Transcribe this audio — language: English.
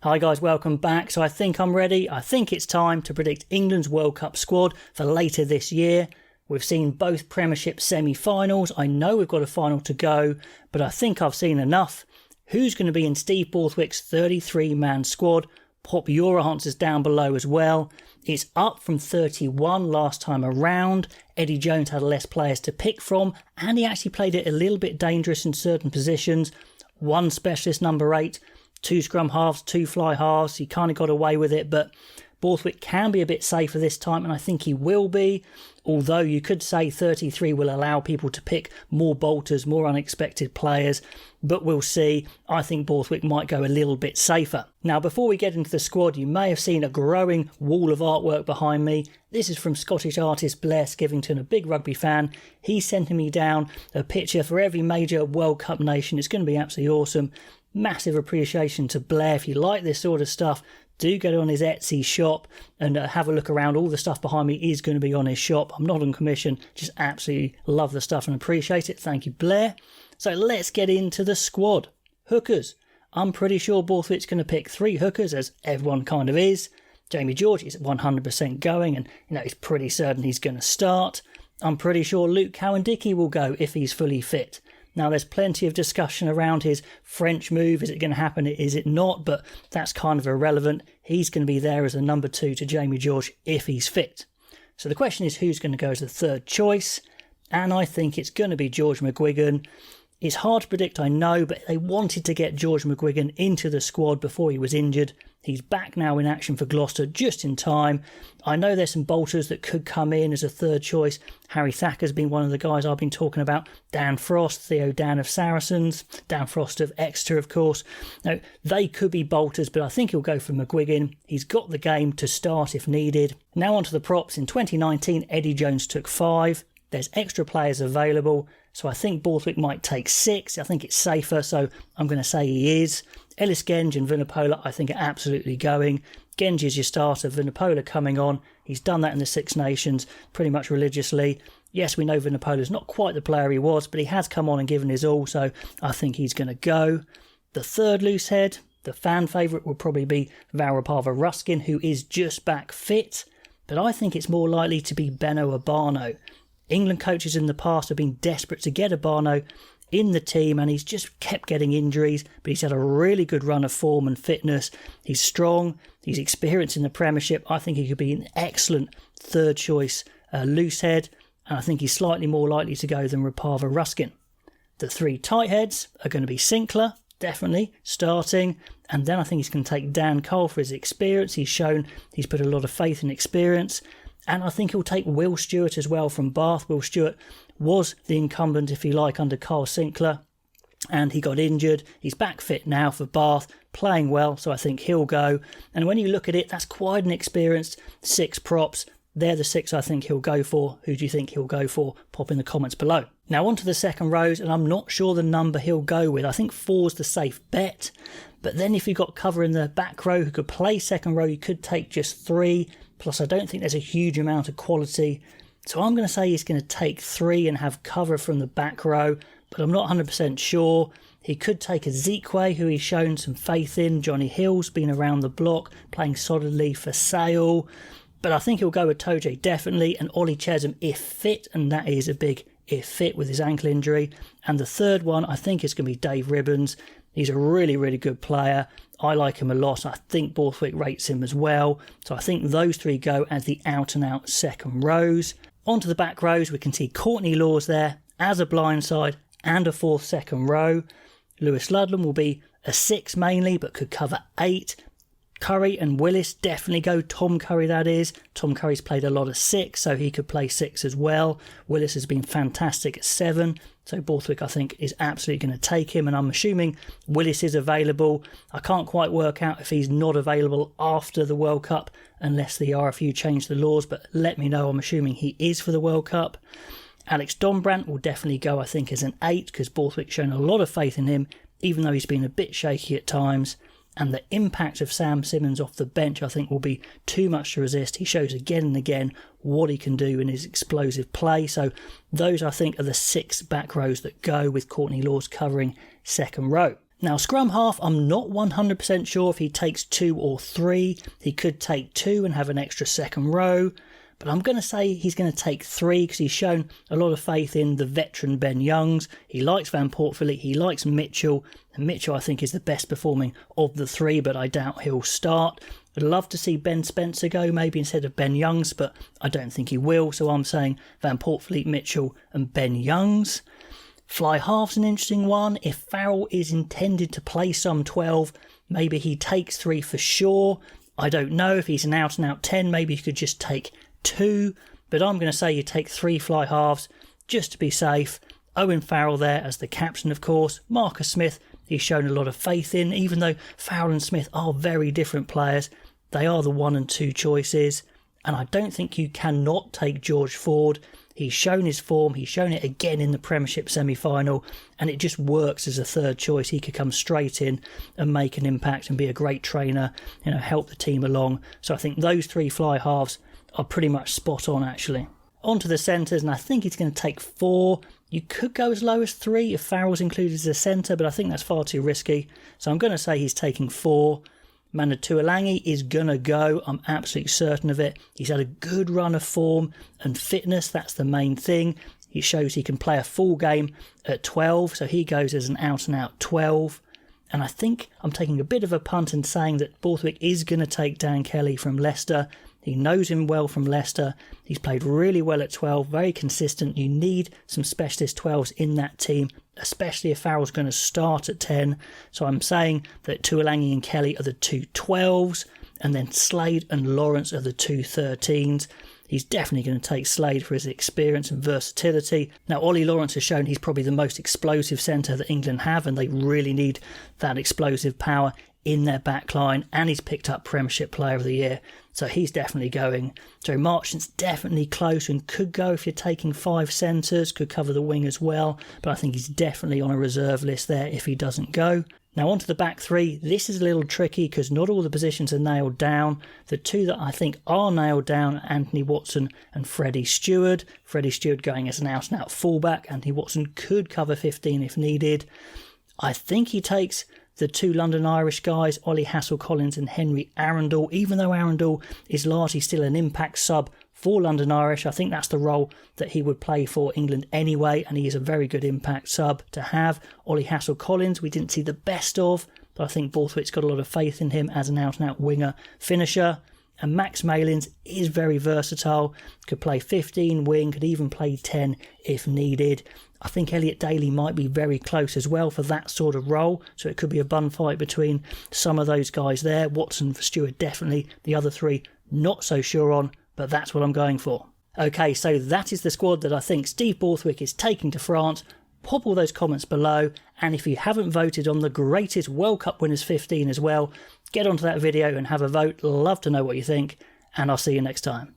Hi guys, welcome back. So I think I'm ready. I think it's time to predict England's World Cup squad for later this year. We've seen both Premiership semi-finals. I know we've got a final to go, but I think I've seen enough. Who's going to be in Steve Borthwick's 33-man squad? Pop your answers down below as well. It's up from 31 last time around. Eddie Jones had less players to pick from, and he actually played it a little bit dangerous in certain positions. One specialist number 8, 2 scrum halves, 2 fly halves. He kind of got away with it, but Borthwick can be a bit safer this time, and I think he will be. Although you could say 33 will allow people to pick more bolters, more unexpected players, but we'll see. I think Borthwick might go a little bit safer. Now, before we get into the squad, you may have seen a growing wall of artwork behind me. This is from Scottish artist Blair Skivington, a big rugby fan. He's sending me down a picture for every major World Cup nation. It's going to be absolutely awesome. Massive appreciation to Blair. If you like this sort of stuff, do go on his Etsy shop and have a look around. All the stuff behind me is going to be on his shop. I'm not on commission, just absolutely love the stuff and appreciate it. Thank you, Blair. So let's get into the squad. Hookers. I'm pretty sure Borthwick's going to pick 3 hookers, as everyone kind of is. Jamie George is 100% going, and it's pretty certain he's going to start. I'm pretty sure Luke Cowan-Dickie will go if he's fully fit. Now, there's plenty of discussion around his French move. Is it going to happen? Is it not? But that's kind of irrelevant. He's going to be there as a number 2 to Jamie George if he's fit. So the question is, who's going to go as the third choice? And I think it's going to be George McGuigan. It's hard to predict, I know, but they wanted to get George McGuigan into the squad before he was injured. He's back now in action for Gloucester just in time. I know there's some bolters that could come in as a third choice. Harry Thacker's been one of the guys I've been talking about. Dan Frost, Theo Dan of Saracens, Dan Frost of Exeter, of course. Now, they could be bolters, but I think he'll go for McGuigan. He's got the game to start if needed. Now onto the props. In 2019, Eddie Jones took 5. There's extra players available, so I think Borthwick might take 6. I think it's safer, so I'm going to say he is. Ellis Genge and Vunipola, I think, are absolutely going. Genge is your starter, Vunipola coming on. He's done that in the Six Nations pretty much religiously. Yes, we know Vunipola's not quite the player he was, but he has come on and given his all, so I think he's going to go. The third loose head, the fan favourite, will probably be Varapava Ruskin, who is just back fit, but I think it's more likely to be Benno Abano. England coaches in the past have been desperate to get Abano in the team, and he's just kept getting injuries, but he's had a really good run of form and fitness. He's strong, he's experienced in the Premiership. I think he could be an excellent third choice loose head, and I think he's slightly more likely to go than Rapava Ruskin. The 3 tight heads are going to be Sinclair, definitely starting, and then I think he's going to take Dan Cole for his experience. He's shown he's put a lot of faith and experience. And I think he'll take Will Stewart as well from Bath. Will Stewart was the incumbent, if you like, under Carl Sinclair, and he got injured. He's back fit now for Bath, playing well, so I think he'll go. And when you look at it, that's quite an experienced 6 props. They're the 6 I think he'll go for. Who do you think he'll go for? Pop in the comments below. Now on to the second rows, and I'm not sure the number he'll go with. I think 4's the safe bet. But then if you've got cover in the back row who could play second row, you could take just 3. Plus, I don't think there's a huge amount of quality. So I'm going to say he's going to take 3 and have cover from the back row. But I'm not 100% sure. He could take a Zekwe, who he's shown some faith in. Johnny Hill's been around the block, playing solidly for Sale. But I think he'll go with Toje, definitely. And Ollie Chesham, if fit. And that is a big if fit with his ankle injury. And the third one, I think, is going to be Dave Ribbons. He's a really, really good player. I like him a lot. I think Borthwick rates him as well. So I think those 3 go as the out-and-out second rows. Onto the back rows, we can see Courtney Laws there as a blindside and a 4th second row. Lewis Ludlam will be a 6 mainly, but could cover 8. Curry and Willis definitely go. Tom Curry, that is. Tom Curry's played a lot of 6, so he could play 6 as well. Willis has been fantastic at 7. So Borthwick, I think, is absolutely going to take him, and I'm assuming Willis is available. I can't quite work out if he's not available after the World Cup, unless the RFU changed the laws, but let me know. I'm assuming he is for the World Cup. Alex Dombrandt will definitely go, I think, as an 8, because Borthwick's shown a lot of faith in him, even though he's been a bit shaky at times. And the impact of Sam Simmons off the bench, I think, will be too much to resist. He shows again and again what he can do in his explosive play. So those, I think, are the 6 back rows that go, with Courtney Laws covering second row. Now, scrum half, I'm not 100% sure if he takes 2 or 3. He could take 2 and have an extra second row. But I'm going to say he's going to take 3 because he's shown a lot of faith in the veteran Ben Youngs. He likes Van Poortvliet, he likes Mitchell. And Mitchell, I think, is the best performing of the 3, but I doubt he'll start. I'd love to see Ben Spencer go, maybe instead of Ben Youngs, but I don't think he will. So I'm saying Van Poortvliet, Mitchell and Ben Youngs. Fly half's an interesting one. If Farrell is intended to play some 12, maybe he takes 3 for sure. I don't know if he's an out-and-out 10, maybe he could just take 2, but I'm going to say you take 3 fly halves just to be safe. Owen Farrell there as the captain, of course. Marcus Smith, he's shown a lot of faith in, even though Farrell and Smith are very different players. They are the 1 and 2 choices, and I don't think you cannot take George Ford. He's shown his form, he's shown it again in the Premiership semi-final, and it just works as a 3rd choice. He could come straight in and make an impact and be a great trainer, help the team along. So I think those 3 fly halves are pretty much spot on, actually. On to the centres, and I think he's going to take 4. You could go as low as 3 if Farrell's included as a centre, but I think that's far too risky. So I'm going to say he's taking 4. Manu Tuolangi is going to go. I'm absolutely certain of it. He's had a good run of form and fitness. That's the main thing. He shows he can play a full game at 12, so he goes as an out-and-out 12. And I think I'm taking a bit of a punt and saying that Borthwick is going to take Dan Kelly from Leicester. He knows him well from Leicester. He's played really well at 12, very consistent. You need some specialist 12s in that team, especially if Farrell's going to start at 10. So I'm saying that Tuolangi and Kelly are the 2 12s, and then Slade and Lawrence are the 2 13s. He's definitely going to take Slade for his experience and versatility. Now, Ollie Lawrence has shown he's probably the most explosive centre that England have, and they really need that explosive power in their back line, and he's picked up Premiership Player of the Year, so he's definitely going. Joe Marchant's definitely close and could go if you're taking 5 centres, could cover the wing as well, but I think he's definitely on a reserve list there if he doesn't go. Now on to the back 3. This is a little tricky because not all the positions are nailed down. The 2 that I think are nailed down are Anthony Watson and Freddie Stewart. Freddie Stewart going as an out-and-out fullback. Anthony Watson could cover 15 if needed. I think he takes the 2 London Irish guys, Ollie Hassel-Collins and Henry Arundel. Even though Arundel is largely still an impact sub for London Irish, I think that's the role that he would play for England anyway, and he is a very good impact sub to have. Ollie Hassel-Collins, we didn't see the best of, but I think Borthwick's got a lot of faith in him as an out-and-out winger finisher. And Max Malins is very versatile, could play 15 wing, could even play 10 if needed. I think Elliot Daly might be very close as well for that sort of role, so it could be a bun fight between some of those guys there. Watson for Stewart definitely, the other 3 not so sure on, but that's what I'm going for. Okay, so that is the squad that I think Steve Borthwick is taking to France. Pop all those comments below, and if you haven't voted on the greatest World Cup winners 15 as well, get onto that video and have a vote. Love to know what you think, and I'll see you next time.